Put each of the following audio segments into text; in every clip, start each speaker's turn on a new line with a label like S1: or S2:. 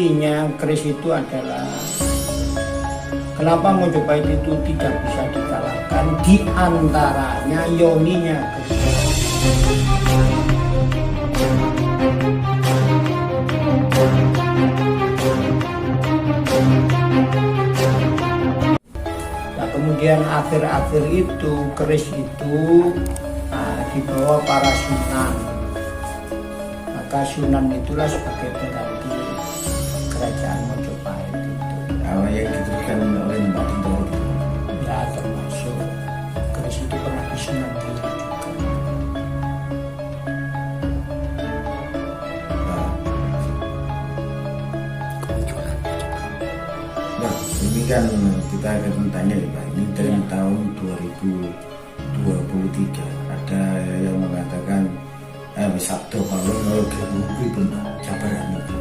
S1: intinya keris itu adalah kenapa Mojopahit itu tidak bisa dikalahkan, di antaranya yoninya keris. Nah, kemudian akhir-akhir itu keris itu dibawa para sunan. Maka sunan itulah sebagai pengganti kerajaan Mojopahit itu.
S2: Yang diteruskan oleh Mbak Tintoro
S1: Ya termasuk keris itu pernah disunan juga.
S2: Nah, ini kan kita akan bertanya ya Pak, ini dari tahun 2023 ada yang mengatakan Sabdo Palon itu benar cabaran itu.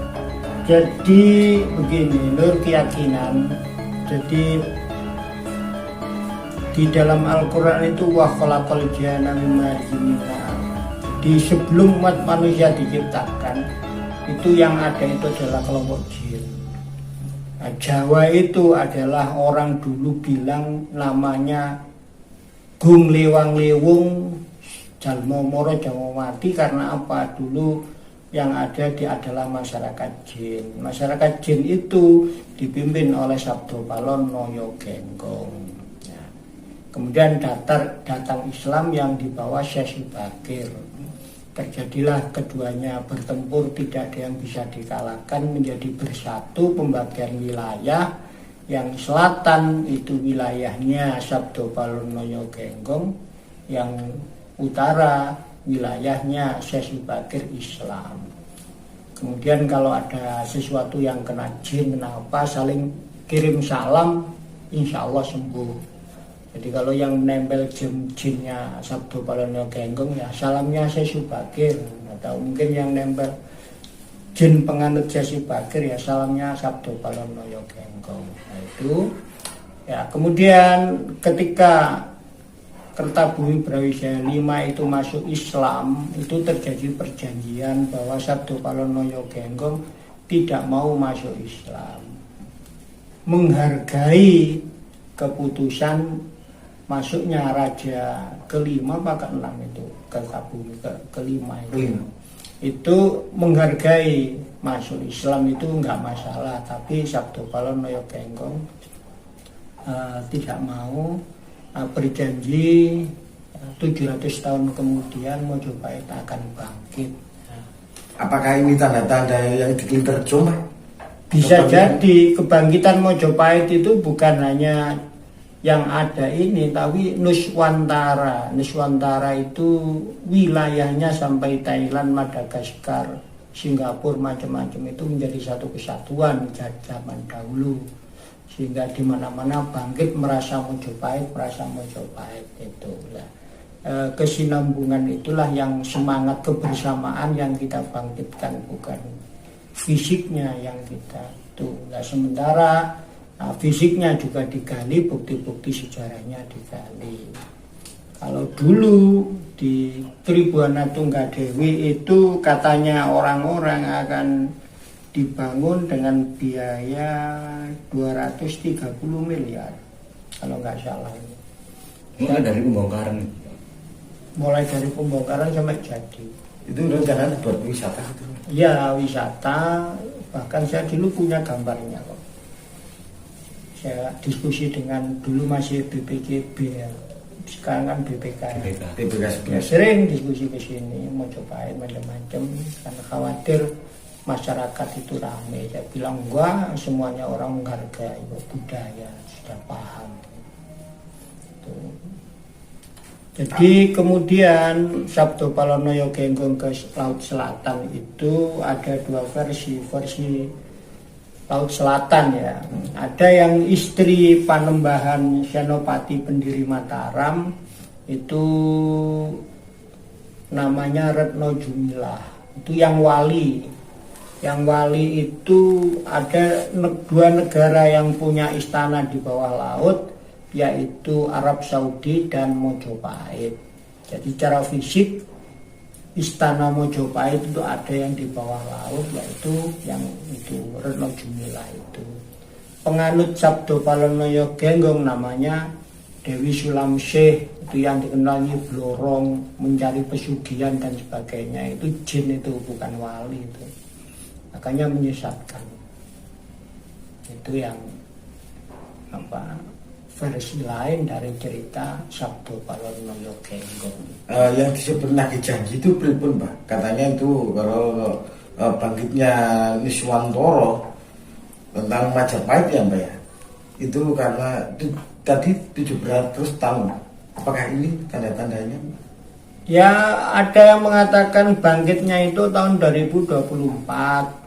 S1: Jadi begini, menurut keyakinan, jadi di dalam Al-Quran itu wa khalaqal janna min marijin min nar. Di sebelum umat manusia diciptakan, itu yang ada itu adalah kelompok jin. Nah, Jawa itu adalah orang dulu bilang namanya Gung Lewang Lewung Jalmo Moro Jalmo Mati, karena apa? Dulu yang ada adalah masyarakat jin. Masyarakat jin itu dipimpin oleh Sabdo Palon Noyo Genggong. Ya. Kemudian datang Islam yang dibawa Syekh Bakir. Terjadilah keduanya bertempur, tidak ada yang bisa dikalahkan, menjadi bersatu, pembagian wilayah. Yang selatan itu wilayahnya Sabdo Palon Noyo Genggong, yang utara wilayahnya Syekh Bakir Islam. Kemudian kalau ada sesuatu yang kena jin, kenapa saling kirim salam, insya Allah sembuh. Jadi kalau yang menempel jinnya Sabdo Palon Noyo Genggong, ya salamnya Syekh Bakir. Atau mungkin yang nempel jin penganut Syekh Bakir, ya salamnya Sabdo Palon Noyo Genggong. Nah itu ya. Kemudian ketika Kertabumi Brawijaya V itu masuk Islam, itu terjadi perjanjian bahwa Sabdo Palon Noyo Genggong tidak mau masuk Islam, menghargai keputusan masuknya raja kelima apa keenam itu, Kertabumi kelima itu menghargai masuk Islam, itu enggak masalah. Tapi Sabdo Palon Noyo Genggong tidak mau, berjanji 700 tahun kemudian Mojopahit akan bangkit.
S2: Apakah ini tanda-tanda yang diterjemah?
S1: Bisa jadi kebangkitan Mojopahit itu bukan hanya yang ada ini, tapi Nuswantara. Nuswantara itu wilayahnya sampai Thailand, Madagaskar, Singapura, macam-macam itu menjadi satu kesatuan zaman dahulu. Sehingga di mana-mana bangkit merasa Mojopahit itu. Kesinambungan itulah yang semangat kebersamaan yang kita bangkitkan, bukan fisiknya yang kita itu. Sementara fisiknya juga digali, bukti-bukti sejarahnya digali. Kalau dulu di Tribuana Tunggadewi itu katanya orang-orang akan dibangun dengan biaya 230 miliar kalau nggak salah.
S2: Mulai dari pembongkaran.
S1: Mulai dari pembongkaran sampai jadi.
S2: Itu rencananya buat wisata itu?
S1: Ya wisata, bahkan saya dulu punya gambarnya kok. Saya diskusi dengan dulu masih BPKB ya, sekarang kan BPK. Ya, sering diskusi ke sini, mau cobain macam-macam karena khawatir masyarakat itu ramai. Saya bilang enggak, semuanya orang menghargai budaya, sudah paham. Tuh. Jadi kemudian Sabdo Palon Noyo Genggong ke Laut Selatan itu ada dua versi Laut Selatan ya. Ada yang istri Panembahan Senopati pendiri Mataram itu namanya Retno Jumilah. Itu yang wali. Yang wali itu ada dua negara yang punya istana di bawah laut, yaitu Arab Saudi dan Mojopahit. Jadi secara fisik Istana Mojopahit itu ada yang di bawah laut, yaitu yang itu Retno Jumilah itu. Penganut Sabdo Palonoyo Genggong namanya Dewi Sulamsih, itu yang dikenal Nyi Blorong, mencari pesugihan dan sebagainya. Itu jin, itu bukan wali itu. Makanya menyesatkan. Itu yang versi lain dari cerita Sabdo Palonoyo Genggong.
S2: Yang disebut nagih janji itu pripun, Pak? Katanya itu kalau bangkitnya Niswantoro tentang Majapahit ya, Mbak ya. Itu karena tadi 700 tahun. Apakah ini tanda-tandanya?
S1: Ya, ada yang mengatakan bangkitnya itu tahun 2024.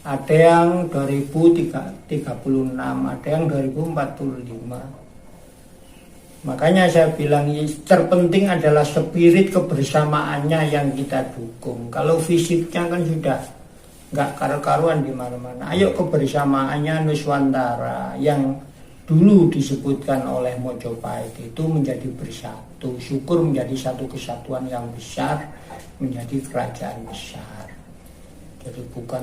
S1: Ada yang 2036, ada yang 2045. Makanya saya bilang terpenting adalah spirit kebersamaannya yang kita dukung. Kalau fisiknya kan sudah nggak karu-karuan di mana-mana. Ayo kebersamaannya Nuswantara yang dulu disebutkan oleh Mojopahit itu menjadi bersatu. Syukur menjadi satu kesatuan yang besar, menjadi kerajaan besar. Jadi bukan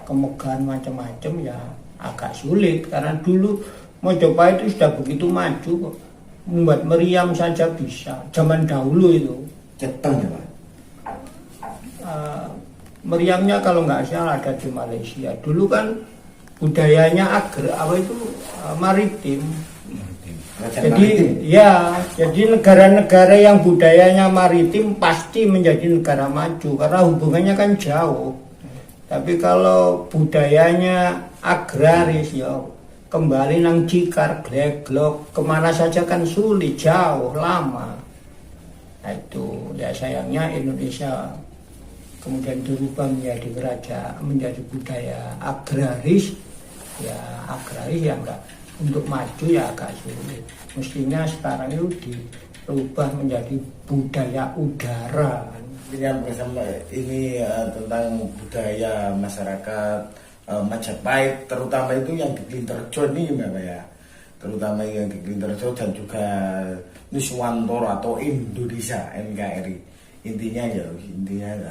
S1: kemegahan macam-macam ya agak sulit karena dulu Mojopahit itu sudah begitu maju kok. Membuat meriam saja bisa. Zaman dahulu itu.
S2: Jepang ya, Pak?
S1: Meriamnya kalau nggak salah ada di Malaysia. Dulu kan budayanya maritim. Jadi negara-negara yang budayanya maritim pasti menjadi negara maju karena hubungannya kan jauh. Tapi kalau budayanya agraris ya kembali nang cikar, gleglok, kemana saja kan sulit, jauh, lama. Nah itu ya sayangnya Indonesia kemudian dirubah menjadi budaya agraris. Ya agraris ya enggak. Untuk maju ya agak sulit. Mestinya sekarang itu dirubah menjadi budaya udara.
S2: Ini tentang budaya masyarakat Majapahit, terutama itu yang di Klinterjo ini Mbak ya. Terutama yang di Klinterjo dan juga Nuswantoro atau Indonesia NKRI. Intinya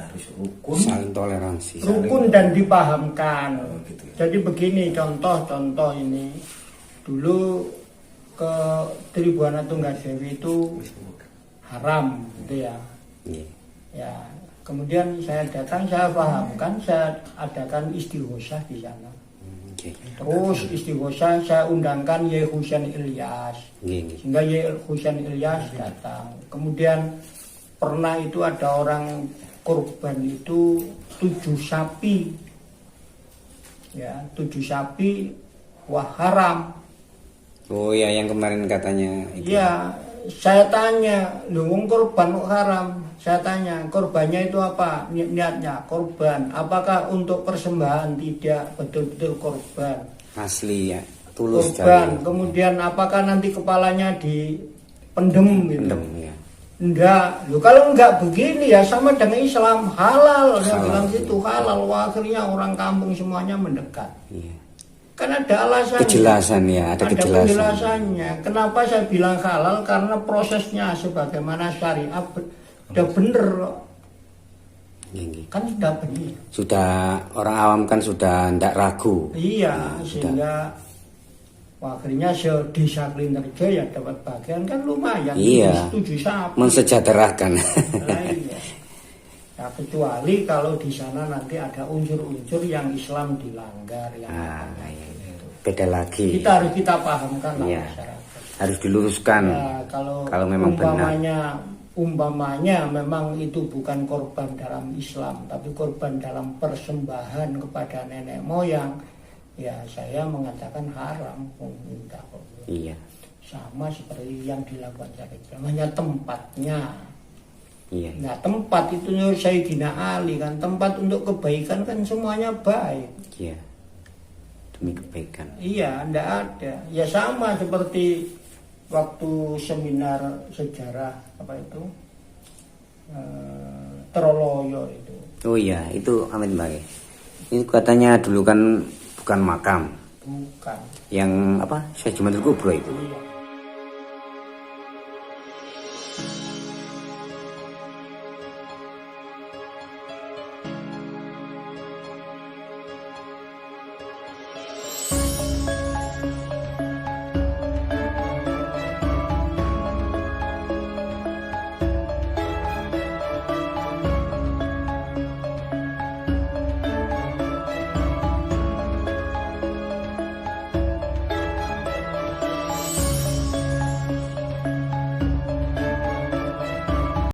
S2: harus rukun,
S3: saling toleransi,
S1: rukun dan dipahamkan.
S2: Gitu ya.
S1: Jadi begini contoh ini. Dulu ke Tribuana Tunggadewi itu haram gitu ya. Ya, kemudian saya datang, saya pahamkan, saya adakan istighosah di sana. Terus istighosah saya undangkan Ye Husain Ilyas. Sehingga Ye Husain Ilyas datang. Kemudian pernah itu ada orang korban itu 7 sapi. Ya, 7 sapi wah haram.
S3: Oh ya, yang kemarin katanya itu.
S1: Iya, saya tanya, wong korban kok haram? Saya tanya, korbannya itu apa? Niatnya korban. Apakah untuk persembahan? Tidak, betul-betul korban.
S3: Asli ya, tulus
S1: Korban.
S3: jari.
S1: Kemudian apakah nanti kepalanya dipendem gitu?
S3: Pendem ya.
S1: Enggak. Kalau enggak begini ya sama dengan Islam, halal. Saya
S3: Halal.
S1: bilang gitu, halal. Wah, akhirnya orang kampung semuanya mendekat.
S3: Iya.
S1: Kan ada alasannya.
S3: Kejelasan ya, ada kejelasan.
S1: Penjelasannya. Kenapa saya bilang halal? Karena prosesnya sebagaimana syariat udah bener. Kan sudah bener.
S3: Sudah orang awam kan sudah tidak ragu.
S1: Iya, sehingga akhirnya desa Klinterjo ya dapat bagian kan lumayan.
S3: Iya.
S1: 7 sapi.
S3: Mensejahterakan.
S1: Nah, iya. Nah, kecuali kalau di sana nanti ada unsur-unsur yang Islam dilanggar yang
S3: Iya. Beda lagi.
S1: kita harus pahamkan lah
S3: Iya.
S1: masyarakat.
S3: Harus diluruskan.
S1: Ya, kalau
S3: memang benar.
S1: umpamanya memang itu bukan korban dalam Islam, tapi korban dalam persembahan kepada nenek moyang, ya saya mengatakan haram.
S3: Iya.
S1: Sama seperti yang dilakukan Syekh, hanya tempatnya.
S3: Iya.
S1: Nah tempat itu Sayyidina Ali kan, tempat untuk kebaikan kan semuanya baik.
S3: Iya. Demi kebaikan.
S1: Iya, enggak ada. Ya sama seperti waktu seminar sejarah Troloyo itu.
S3: Oh iya, itu amin Mbak. Ini katanya dulu kan bukan makam.
S1: Bukan.
S3: Yang Syekh Jumatul Kubro itu.
S1: Iya.